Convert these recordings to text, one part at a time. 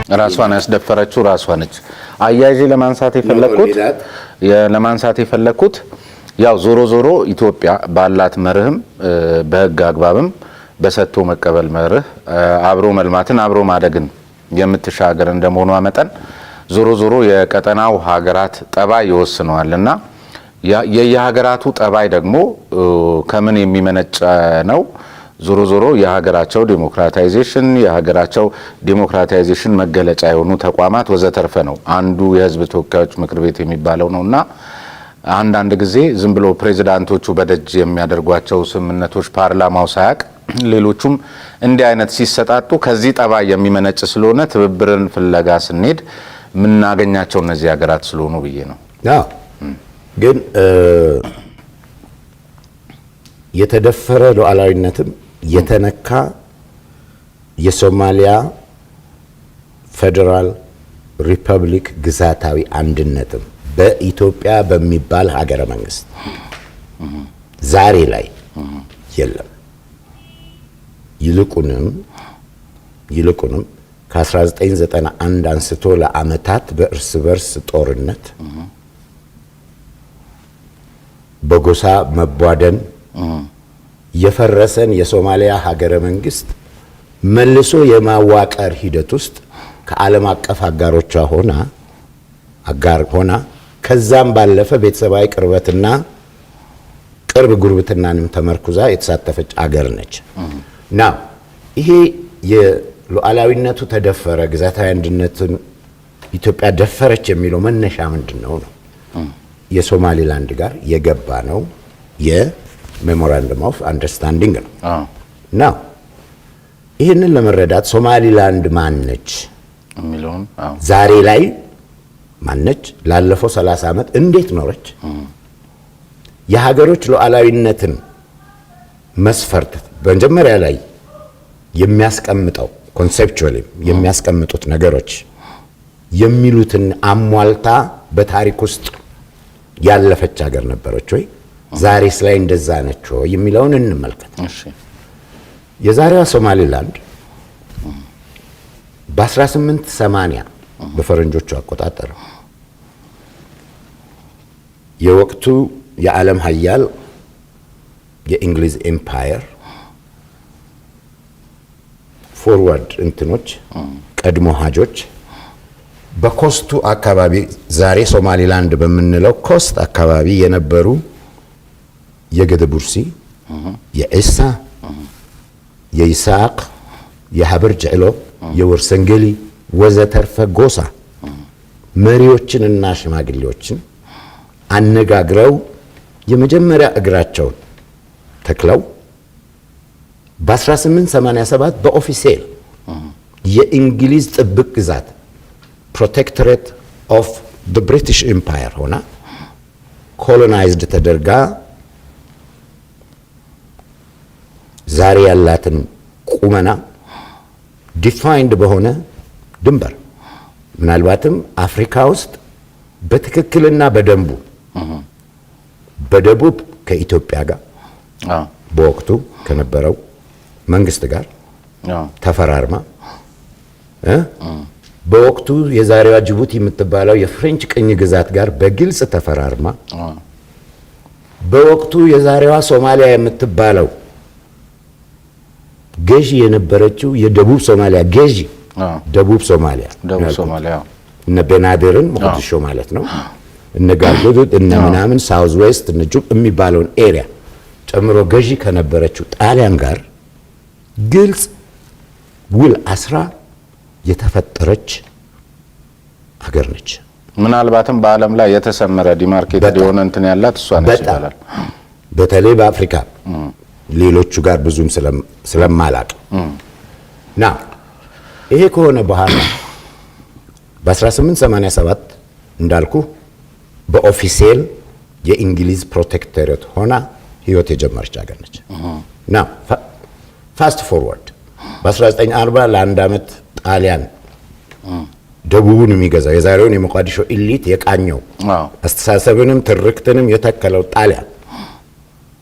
ራሷን ያስደፈረችው ራሷ ነች። አያይዤ ለማንሳት የፈለኩት ያው ዞሮ ኢትዮጵያ ባላት መርህም በህግ አግባብም በሰጥቶ መቀበል መርህ አብሮ መልማትን አብሮ ማደግን የምትሻገር እንደመሆኗ መጠን ዞሮ የቀጠናው ሀገራት ጠባይ ይወስነዋልና የየሀገራቱ ጠባይ ደግሞ ከምን የሚመነጭ ነው? ዞሮ የሀገራቸው ዲሞክራታይዜሽን መገለጫ የሆኑ ተቋማት ወዘተርፈ ነው። አንዱ የህዝብ ተወካዮች ምክር ቤት የሚባለው ነውና አንዳንድ ጊዜ ዝም ብሎ ፕሬዝዳንቶቹ በደጅ የሚያደርጓቸው ስምምነቶች ፓርላማው ሳያቅ ሌሎቹም እንዲህ አይነት ሲሰጣጡ ከዚህ ጠባይ የሚመነጭ ስለሆነ ትብብርን ፍለጋ ስንሄድ ምናገኛቸው እነዚህ ሀገራት ስለሆኑ ብዬ ነው። ግን የተደፈረ ሉዓላዊነትም የተነካ የሶማሊያ ፌደራል ሪፐብሊክ ግዛታዊ አንድነትም በኢትዮጵያ በሚባል ሀገረ መንግስት ዛሬ ላይ የለም። ይልቁንም ከ1991 አንስቶ ለአመታት በእርስ በርስ ጦርነት በጎሳ መቧደን የፈረሰን የሶማሊያ ሀገረ መንግስት መልሶ የማዋቀር ሂደት ውስጥ ከዓለም አቀፍ አጋሮቿ ሆና ከዛም ባለፈ ቤተሰባዊ ቅርበትና ቅርብ ጉርብትናንም ተመርኩዛ የተሳተፈች አገር ነች። ና ይሄ የሉዓላዊነቱ ተደፈረ ግዛታዊ አንድነትን ኢትዮጵያ ደፈረች የሚለው መነሻ ምንድነው ነው? የሶማሊላንድ ጋር የገባ ነው የሜሞራንደም ኦፍ አንደርስታንዲንግ ነው። ና ይህንን ለመረዳት ሶማሊላንድ ማነች የሚለውን ዛሬ ላይ ማነች፣ ላለፈው 30 ዓመት እንዴት ኖረች፣ የሀገሮች ሉዓላዊነትን መስፈርት በመጀመሪያ ላይ የሚያስቀምጠው ኮንሴፕቹዋሊ የሚያስቀምጡት ነገሮች የሚሉትን አሟልታ በታሪክ ውስጥ ያለፈች ሀገር ነበረች ወይ? ዛሬስ ላይ እንደዛ ነች ወይ የሚለውን እንመልከት። የዛሬዋ ሶማሊላንድ በ1880 በፈረንጆቹ አቆጣጠር የወቅቱ የዓለም ሀያል የእንግሊዝ ኤምፓየር ፎርዋርድ እንትኖች ቀድሞ ሀጆች በኮስቱ አካባቢ ዛሬ ሶማሊላንድ በምንለው ኮስት አካባቢ የነበሩ የገደቡርሲ፣ የኢሳ፣ የይስሐቅ፣ የሀበር ጀዕሎ፣ የወርሰንገሊ ወዘተርፈ ጎሳ መሪዎችንና ሽማግሌዎችን አነጋግረው የመጀመሪያ እግራቸውን ተክለው በ1887 በኦፊሴል የእንግሊዝ ጥብቅ ግዛት ፕሮቴክቶሬት ኦፍ ዘ ብሪቲሽ ኤምፓየር ሆና ኮሎናይዝድ ተደርጋ ዛሬ ያላትን ቁመና ዲፋይንድ በሆነ ድንበር ምናልባትም አፍሪካ ውስጥ በትክክልና በደንቡ በደቡብ ከኢትዮጵያ ጋር በወቅቱ ከነበረው መንግስት ጋር ተፈራርማ በወቅቱ የዛሬዋ ጅቡቲ የምትባለው የፍሬንች ቅኝ ግዛት ጋር በግልጽ ተፈራርማ በወቅቱ የዛሬዋ ሶማሊያ የምትባለው ገዢ የነበረችው የደቡብ ሶማሊያ ገዢ ደቡብ ሶማሊያ እነ ቤናድርን ሞቃዲሾ ማለት ነው እነ ጋርዱድ እነ ምናምን ሳውዝ ዌስት እነ ጁብ የሚባለውን ኤሪያ ጨምሮ ገዢ ከነበረችው ጣሊያን ጋር ግልጽ ውል አስራ የተፈጠረች ሀገር ነች። ምናልባትም በዓለም ላይ የተሰመረ ዲማርኬትድ የሆነ እንትን ያላት እሷ ነች ይላል። በተለይ በአፍሪካ ሌሎቹ ጋር ብዙም ስለማላቅ ና ይሄ ከሆነ በኋላ በ1887 እንዳልኩ በኦፊሴል የእንግሊዝ ፕሮቴክቶሬት ሆና ህይወት የጀመረች ሀገር ነች። ና ፋስት ፎርዋርድ በ1940 ለአንድ ዓመት ጣሊያን ደቡቡን የሚገዛው የዛሬውን የሞቃዲሾ ኢሊት የቃኘው አስተሳሰብንም ትርክትንም የተከለው ጣሊያን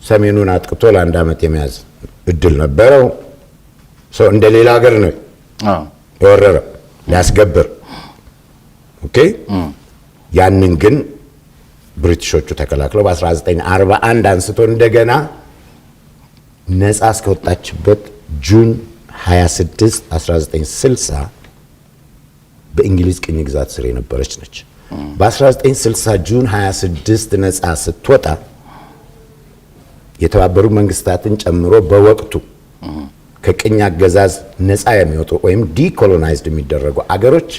ሰሜኑን አጥቅቶ ለአንድ ዓመት የመያዝ እድል ነበረው። እንደ ሌላ ሀገር ነው የወረረው። ሊያስገብር ኦኬ። ያንን ግን ብሪቲሾቹ ተከላክለው በ1941 አንስቶ እንደገና ነፃ እስከወጣችበት ጁን 26 1960 በእንግሊዝ ቅኝ ግዛት ስር የነበረች ነች። በ1960 ጁን 26 ነፃ ስትወጣ የተባበሩት መንግስታትን ጨምሮ በወቅቱ ከቅኝ አገዛዝ ነፃ የሚወጡ ወይም ዲኮሎናይዝድ የሚደረጉ አገሮች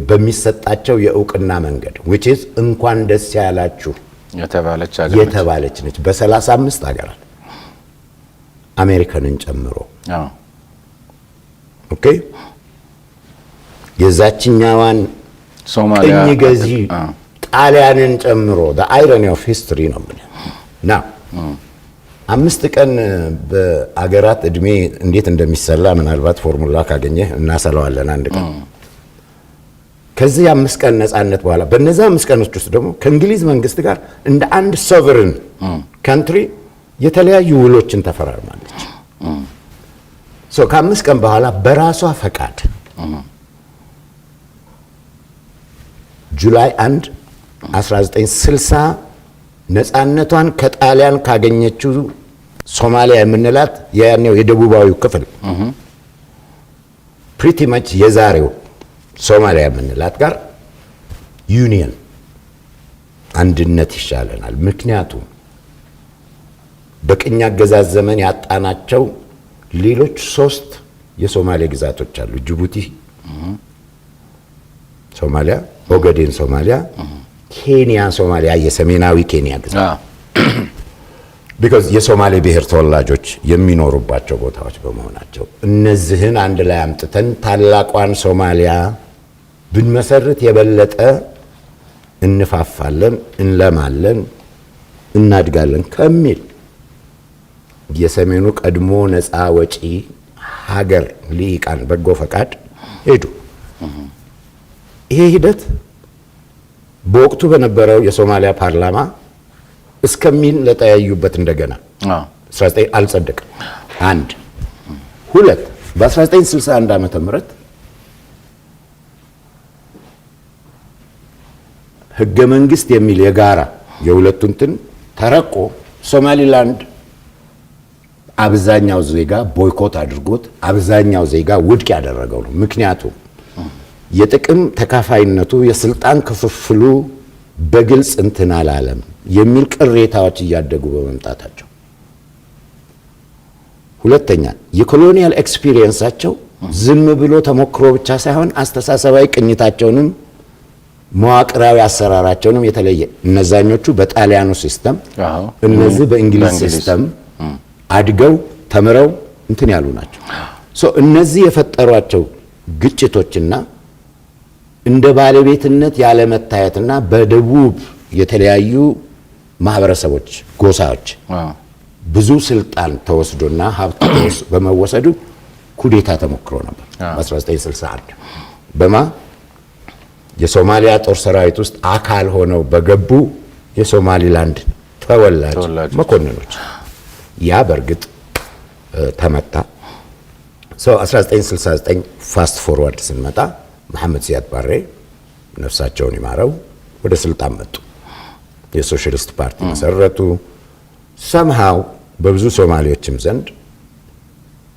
በሚሰጣቸው የእውቅና መንገድ which is እንኳን ደስ ያላችሁ የተባለች ነች። በ35 አገራት አሜሪካንን ጨምሮ ኦኬ። የዛችኛዋን ሶማሊያ ቅኝ ገዢ ጣሊያንን ጨምሮ the irony of history ነው ማለት ነው። 5 ቀን በአገራት እድሜ እንዴት እንደሚሰላ ምናልባት ፎርሙላ ካገኘ እናሰላዋለን አንድ ቀን። ከዚህ 5 ቀን ነፃነት በኋላ በነዛ 5 ቀኖች ውስጥ ደግሞ ከእንግሊዝ መንግስት ጋር እንደ አንድ ሶቨሬን ካንትሪ የተለያዩ ውሎችን ተፈራርማለች። ከ5 ቀን በኋላ በራሷ ፈቃድ ጁላይ 1 1960 ነፃነቷን ከጣሊያን ካገኘችው ሶማሊያ የምንላት ያኔው የደቡባዊው ክፍል ፕሪቲ ማች የዛሬው ሶማሊያ የምንላት ጋር ዩኒየን አንድነት ይሻለናል። ምክንያቱም በቅኝ አገዛዝ ዘመን ያጣናቸው ሌሎች 3 የሶማሌ ግዛቶች አሉ። ጅቡቲ ሶማሊያ፣ ኦጋዴን ሶማሊያ፣ ኬንያ ሶማሊያ የሰሜናዊ ኬንያ ግዛት because የሶማሌ ብሔር ተወላጆች የሚኖሩባቸው ቦታዎች በመሆናቸው እነዚህን አንድ ላይ አምጥተን ታላቋን ሶማሊያ ብንመሰርት የበለጠ እንፋፋለን፣ እንለማለን፣ እናድጋለን ከሚል የሰሜኑ ቀድሞ ነፃ ወጪ ሀገር ሊቃን በጎ ፈቃድ ሄዱ። ይሄ ሂደት በወቅቱ በነበረው የሶማሊያ ፓርላማ እስከሚል ለተያዩበት እንደገና 19 አልጸደቀም። 1 2 በ1961 ዓመተ ምህረት ህገ መንግስት የሚል የጋራ የሁለቱን እንትን ተረቆ ሶማሊላንድ አብዛኛው ዜጋ ቦይኮት አድርጎት አብዛኛው ዜጋ ውድቅ ያደረገው ነው። ምክንያቱም የጥቅም ተካፋይነቱ የስልጣን ክፍፍሉ በግልጽ እንትን አላለም የሚል ቅሬታዎች እያደጉ በመምጣታቸው፣ ሁለተኛ የኮሎኒያል ኤክስፒሪየንሳቸው ዝም ብሎ ተሞክሮ ብቻ ሳይሆን አስተሳሰባዊ ቅኝታቸውንም መዋቅራዊ አሰራራቸውንም የተለየ እነዛኞቹ በጣሊያኑ ሲስተም እነዚህ በእንግሊዝ ሲስተም አድገው ተምረው እንትን ያሉ ናቸው። እነዚህ የፈጠሯቸው ግጭቶችና እንደ ባለቤትነት ያለ መታየትና በደቡብ የተለያዩ ማህበረሰቦች ጎሳዎች ብዙ ስልጣን ተወስዶና ሀብት በመወሰዱ ኩዴታ ተሞክሮ ነበር በ1961 በማ የሶማሊያ ጦር ሰራዊት ውስጥ አካል ሆነው በገቡ የሶማሊላንድ ተወላጅ መኮንኖች ያ በርግጥ ተመታ። 1969 ፋስት ፎርዋርድ ስንመጣ መሐመድ ሲያድ ባሬ ነፍሳቸውን ይማረው ወደ ስልጣን መጡ። የሶሻሊስት ፓርቲ መሰረቱ። somehow በብዙ ሶማሌዎችም ዘንድ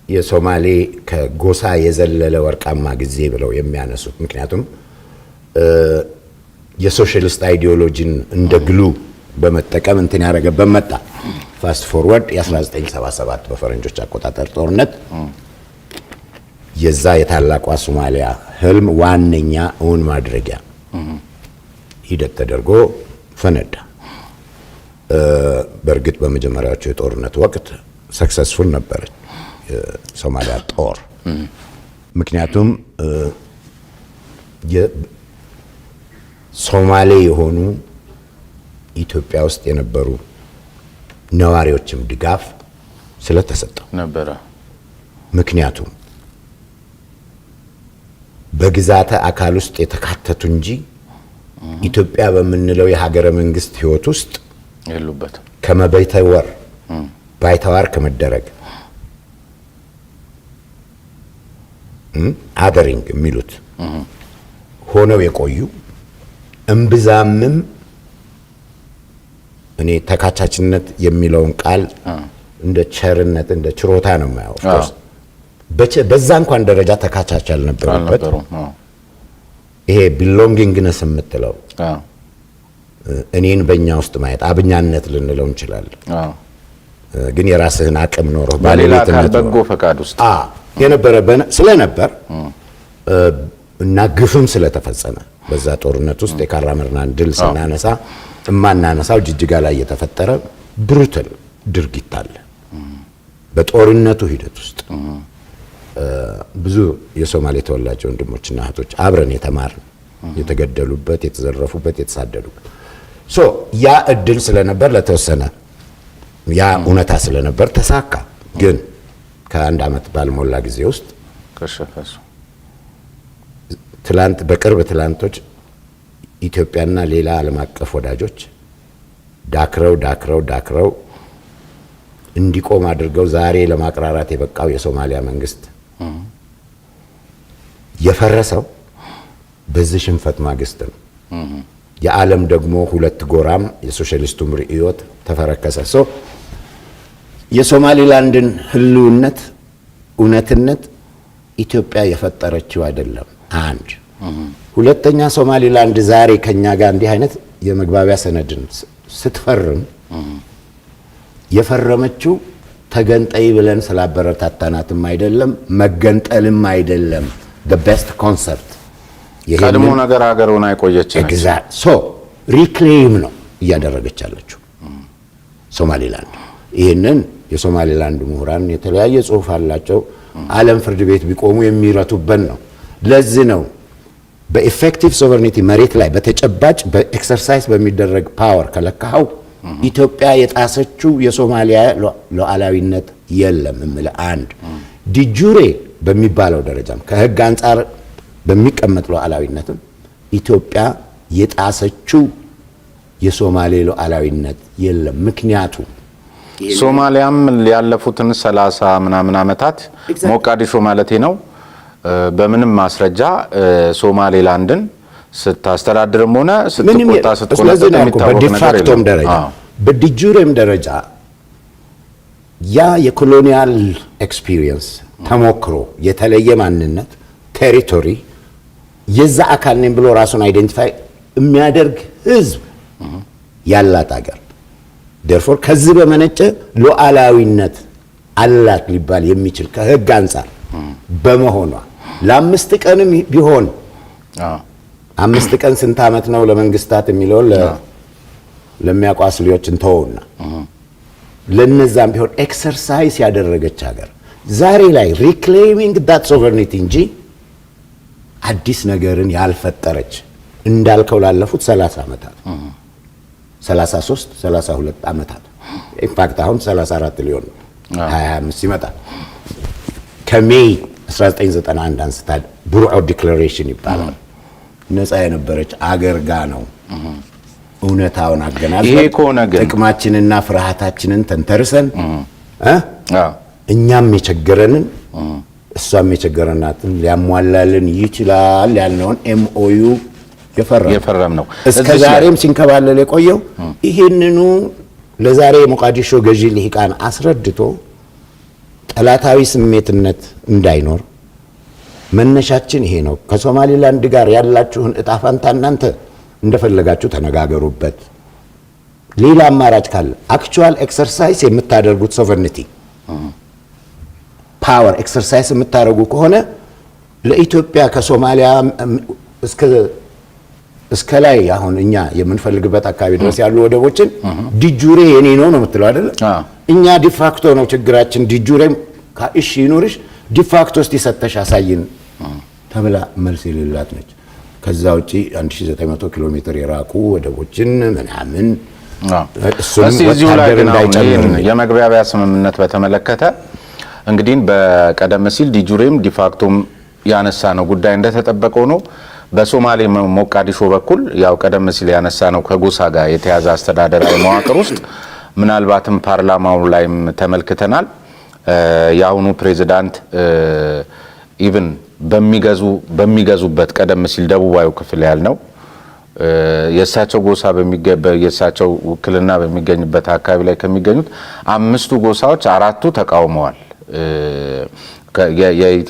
የሶማሌ ከጎሳ የዘለለ ወርቃማ ጊዜ ብለው የሚያነሱት ምክንያቱም የሶሻሊስት አይዲዮሎጂን እንደ ግሉ በመጠቀም እንትን ያደረገበት መጣ። ፋስት ፎርዋርድ የ1977 በፈረንጆች አቆጣጠር ጦርነት የዛ የታላቋ ሶማሊያ ህልም ዋነኛ እውን ማድረጊያ ሂደት ተደርጎ ፈነዳ። በእርግጥ በመጀመሪያዎቹ የጦርነት ወቅት ሰክሰስፉል ነበረች የሶማሊያ ጦር። ምክንያቱም ሶማሌ የሆኑ ኢትዮጵያ ውስጥ የነበሩ ነዋሪዎችም ድጋፍ ስለተሰጠው ነበረ። ምክንያቱም በግዛተ አካል ውስጥ የተካተቱ እንጂ ኢትዮጵያ በምንለው የሀገረ መንግስት ህይወት ውስጥ የሉበትም። ከመበይተወር ባይተዋር ከመደረግ አደሪንግ የሚሉት ሆነው የቆዩ እምብዛምም እኔ ተካቻችነት የሚለውን ቃል እንደ ቸርነት እንደ ችሮታ ነው የማየው። በዛ እንኳን ደረጃ ተካቻች አልነበሩበት። ይሄ ቢሎንጊንግነስ የምትለው እኔን በእኛ ውስጥ ማየት አብኛነት ልንለው እንችላለን። ግን የራስህን አቅም ኖሮ በሌላ አካል በጎ ፈቃድ ውስጥ የነበረ ስለነበር እና ግፍም ስለተፈጸመ በዛ ጦርነት ውስጥ የካራምርናን ድል ስናነሳ እማናነሳው ጅጅጋ ላይ የተፈጠረ ብሩታል ድርጊት አለ። በጦርነቱ ሂደት ውስጥ ብዙ የሶማሌ ተወላጅ ወንድሞችና እህቶች አብረን የተማርን የተገደሉበት፣ የተዘረፉበት፣ የተሳደዱበት ያ እድል ስለነበር ለተወሰነ ያ እውነታ ስለነበር ተሳካ። ግን ከአንድ ዓመት ባልሞላ ጊዜ ውስጥ ከሸፈሱ ትላንት በቅርብ ትላንቶች ኢትዮጵያና ሌላ ዓለም አቀፍ ወዳጆች ዳክረው እንዲቆም አድርገው ዛሬ ለማቅራራት የበቃው የሶማሊያ መንግስት የፈረሰው በዚህ ሽንፈት ማግስት ነው። የዓለም ደግሞ ሁለት ጎራም የሶሻሊስቱ ርዕዮት ተፈረከሰ። የሶማሊላንድን ህልውነት እውነትነት ኢትዮጵያ የፈጠረችው አይደለም። አንድ ሁለተኛ ሶማሊላንድ ዛሬ ከኛ ጋር እንዲህ አይነት የመግባቢያ ሰነድን ስትፈርም የፈረመችው ተገንጠይ ብለን ስላበረታታናትም አይደለም፣ መገንጠልም አይደለም። the best concept ቀድሞ ነገር ሀገሩን አይቆየች ነው። ሪክሌም ነው እያደረገች ያለችው ሶማሊላንድ። ይህንን የሶማሊላንድ ምሁራን የተለያየ ጽሁፍ አላቸው። ዓለም ፍርድ ቤት ቢቆሙ የሚረቱበት ነው። ለዚህ ነው በኢፌክቲቭ ሶቨርኒቲ መሬት ላይ በተጨባጭ በኤክሰርሳይዝ በሚደረግ ፓወር ከለካው ኢትዮጵያ የጣሰችው የሶማሊያ ሉዓላዊነት የለም እምለ አንድ ዲጁሬ በሚባለው ደረጃም ከህግ አንፃር በሚቀመጥ ሉዓላዊነትም ኢትዮጵያ የጣሰችው የሶማሌ ሉዓላዊነት የለም። ምክንያቱ ሶማሊያም ያለፉትን 30 ምናምን ዓመታት ሞቃዲሾ ማለቴ ነው በምንም ማስረጃ ሶማሌላንድን ስታስተዳድርም ሆነ ስትቆጣ ስትቆጣ በዲፋክቶም ደረጃ በዲጁሬም ደረጃ ያ የኮሎኒያል ኤክስፒሪየንስ ተሞክሮ የተለየ ማንነት ቴሪቶሪ የዛ አካል ነኝ ብሎ ራሱን አይደንቲፋይ የሚያደርግ ህዝብ ያላት ሀገር therefore ከዚህ በመነጨ ሉዓላዊነት አላት ሊባል የሚችል ከህግ አንፃር በመሆኗ ለአምስት ቀንም ቢሆን 5 ቀን ስንት ዓመት ነው ለመንግስታት የሚለው ለሚያቋስሊዎች እንተውና ለነዛም ቢሆን ኤክሰርሳይዝ ያደረገች ሀገር ዛሬ ላይ ሪክሌሚንግ ዳት ሶቨርኒቲ እንጂ አዲስ ነገርን ያልፈጠረች እንዳልከው ላለፉት 30 ዓመታት 33 32 ዓመታት ኢንፋክት አሁን 34 ሊሆን 25 ይመጣል። ከሜይ 1991 አንስታ ብሩዕ ዲክላሬሽን ይባላል ነፃ የነበረች አገር ጋ ነው እውነታውን አገናዝበን ጥቅማችንና ፍርሃታችንን ተንተርሰን እኛም የቸገረንን እሷም የቸገረናትን ሊያሟላልን ይችላል ያልነውን ኤምኦዩ የፈረም ነው። እስከ ዛሬም ሲንከባለል የቆየው ይሄንኑ ለዛሬ ሞቃዲሾ ገዢ ልሂቃን አስረድቶ ጠላታዊ ስሜትነት እንዳይኖር መነሻችን ይሄ ነው። ከሶማሊላንድ ጋር ያላችሁን እጣ ፈንታ እናንተ እንደፈለጋችሁ ተነጋገሩበት። ሌላ አማራጭ ካለ አክቹዋል ኤክሰርሳይዝ የምታደርጉት ሶቨርኒቲ ፓወር ኤክሰርሳይዝ የምታደርጉ ከሆነ ለኢትዮጵያ ከሶማሊያ እስከ ላይ አሁን እኛ የምንፈልግበት አካባቢ ድረስ ያሉ ወደቦችን ዲጁሬ የኔ ነው የምትለው አይደል? እኛ ዲፋክቶ ነው ችግራችን። ዲጁሬም ካእሺ ይኑርሽ ዲፋክቶ እስቲ ሰተሽ አሳይን ተብላ መልስ የሌላት ነች። ከዛ ውጪ 1900 ኪሎ ሜትር የራቁ ወደቦችን ምናምን እሱም ወታደር እንዳይጨምር የመግባቢያ ስምምነት በተመለከተ እንግዲህ በቀደም ሲል ዲጁሬም ዲፋክቶም ያነሳ ነው ጉዳይ እንደተጠበቀው ነው። በሶማሌ ሞቃዲሾ በኩል ያው ቀደም ሲል ያነሳ ነው ከጎሳ ጋር የተያዘ አስተዳደራዊ መዋቅር ውስጥ ምናልባትም ፓርላማው ላይም ተመልክተናል። የአሁኑ ፕሬዝዳንት ኢቭን በሚገዙበት ቀደም ሲል ደቡባዊ ክፍል ያልነው የእሳቸው ጎሳ የእሳቸው ውክልና በሚገኝበት አካባቢ ላይ ከሚገኙት 5 ጎሳዎች 4ቱ ተቃውመዋል።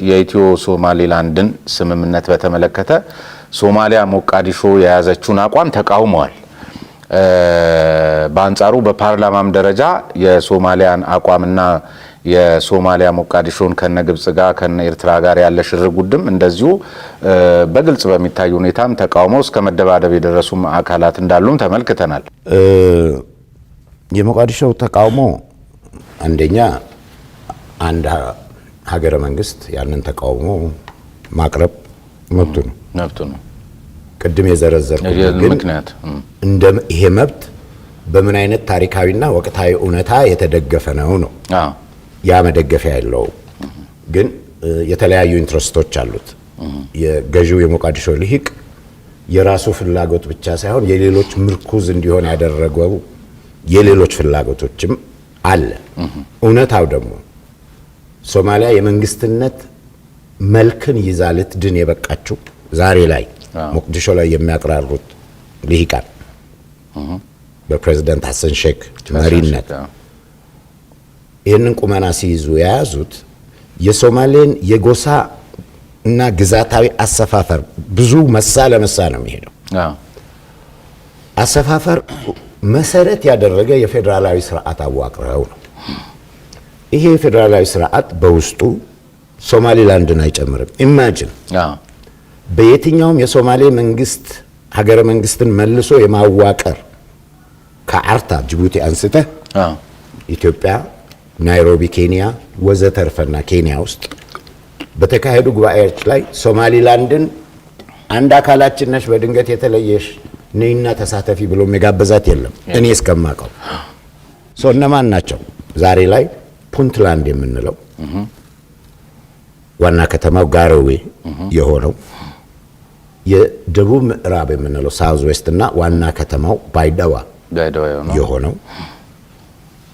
የኢትዮ ሶማሌላንድን ስምምነት በተመለከተ ሶማሊያ ሞቃዲሾ የያዘችውን አቋም ተቃውመዋል። በአንጻሩ በፓርላማም ደረጃ የሶማሊያን አቋምና የሶማሊያ ሞቃዲሾን ከነ ግብጽ ጋር ከነ ኤርትራ ጋር ያለ ሽርጉድም እንደዚሁ በግልጽ በሚታይ ሁኔታም ተቃውመው እስከ መደባደብ የደረሱ አካላት እንዳሉም ተመልክተናል። የሞቃዲሾው ተቃውሞ አንደኛ አንድ ሀገረ መንግስት ያንን ተቃውሞ ማቅረብ መብቱ ነው። ቅድም የዘረዘርኩት ግን ምክንያት ይሄ መብት በምን አይነት ታሪካዊና ወቅታዊ እውነታ የተደገፈ ነው። ያ መደገፊያ ያለው ግን የተለያዩ ኢንትረስቶች አሉት። የገዢው የሞቃዲሾ ልሂቅ የራሱ ፍላጎት ብቻ ሳይሆን የሌሎች ምርኩዝ እንዲሆን ያደረገው የሌሎች ፍላጎቶችም አለ። እውነታው ደግሞ ሶማሊያ የመንግስትነት መልክን ይዛ ልትድን የበቃችው ዛሬ ላይ ሞቃዲሾ ላይ የሚያቀራሩት ልሂቃን በፕሬዝዳንት ሐሰን ሼክ መሪነት ይህንን ቁመና ሲይዙ የያዙት የሶማሌን የጎሳ እና ግዛታዊ አሰፋፈር ብዙ መሳ ለመሳ ነው የሚሄደው። አሰፋፈር መሰረት ያደረገ የፌዴራላዊ ስርዓት አዋቅረው ነው። ይሄ የፌዴራላዊ ስርዓት በውስጡ ሶማሊላንድን አይጨምርም። ኢማጂን በየትኛውም የሶማሌ መንግስት ሀገረ መንግስትን መልሶ የማዋቀር ከአርታ ጅቡቲ አንስተህ ኢትዮጵያ፣ ናይሮቢ ኬንያ ወዘተርፈና ኬንያ ውስጥ በተካሄዱ ጉባኤዎች ላይ ሶማሊላንድን አንድ አካላችን ነሽ በድንገት የተለየሽ ነይና ተሳተፊ ብሎ የጋበዛት የለም እኔ እስከማውቀው። እነማን ናቸው ዛሬ ላይ ፑንትላንድ የምንለው ዋና ከተማው ጋሮዌ የሆነው የደቡብ ምዕራብ የምንለው ሳውዝ ዌስት እና ዋና ከተማው ባይዳዋ የሆነው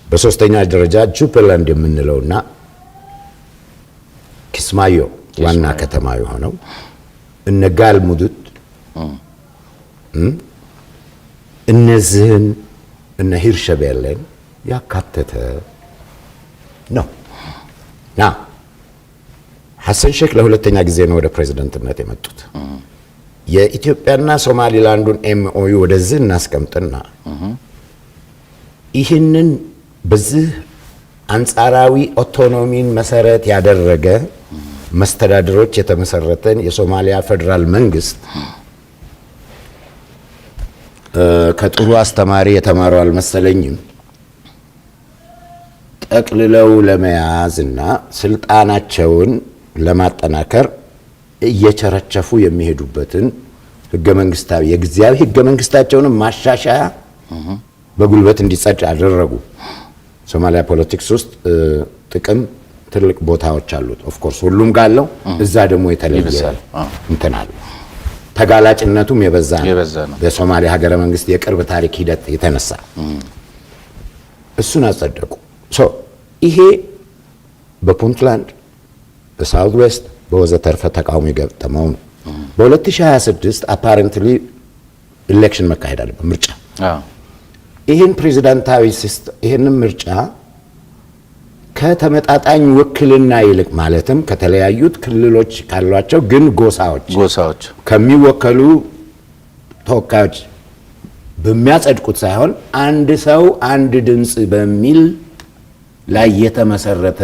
በሶስተኛ ደረጃ ጁባላንድ የምንለውና ኪስማዮ ዋና ከተማ የሆነው እነ ጋልሙዱድ እነዚህን እነ ሂርሸቤሌን ያካተተ ነው። ሐሰን ሼክ ለሁለተኛ ጊዜ ነው ወደ ፕሬዝዳንትነት የመጡት። የኢትዮጵያና ሶማሊላንዱን ኤምኦዩ ወደዚህ እናስቀምጥና ይህንን በዚህ አንጻራዊ ኦቶኖሚን መሰረት ያደረገ መስተዳድሮች የተመሰረተን የሶማሊያ ፌዴራል መንግስት ከጥሩ አስተማሪ የተማረው አልመሰለኝም ጠቅልለው ለመያዝና ስልጣናቸውን ለማጠናከር እየቸረቸፉ የሚሄዱበትን ህገ መንግስታዊ የጊዜያዊ ህገ መንግስታቸውን ማሻሻያ በጉልበት እንዲጸድቅ አደረጉ። ሶማሊያ ፖለቲክስ ውስጥ ጥቅም ትልቅ ቦታዎች አሉት። ኦፍ ኮርስ ሁሉም ጋለው እዛ ደግሞ የተለየ እንትን አለ። ተጋላጭነቱም የበዛ ነው። በሶማሊያ ሀገረ መንግስት የቅርብ ታሪክ ሂደት የተነሳ እሱን አጸደቁ። ይሄ በፑንትላንድ በሳውዝ ዌስት በወዘተርፈ ተቃውሞ የገጠመው ነው። በ2026 አፓረንትሊ ኢሌክሽን መካሄድ አለበት፣ ምርጫ። ይህን ፕሬዚዳንታዊ ሲስተም ይህንን ምርጫ ከተመጣጣኝ ውክልና ይልቅ ማለትም ከተለያዩት ክልሎች ካሏቸው ግን ጎሳዎች ከሚወከሉ ተወካዮች በሚያጸድቁት ሳይሆን አንድ ሰው አንድ ድምጽ በሚል ላይ የተመሰረተ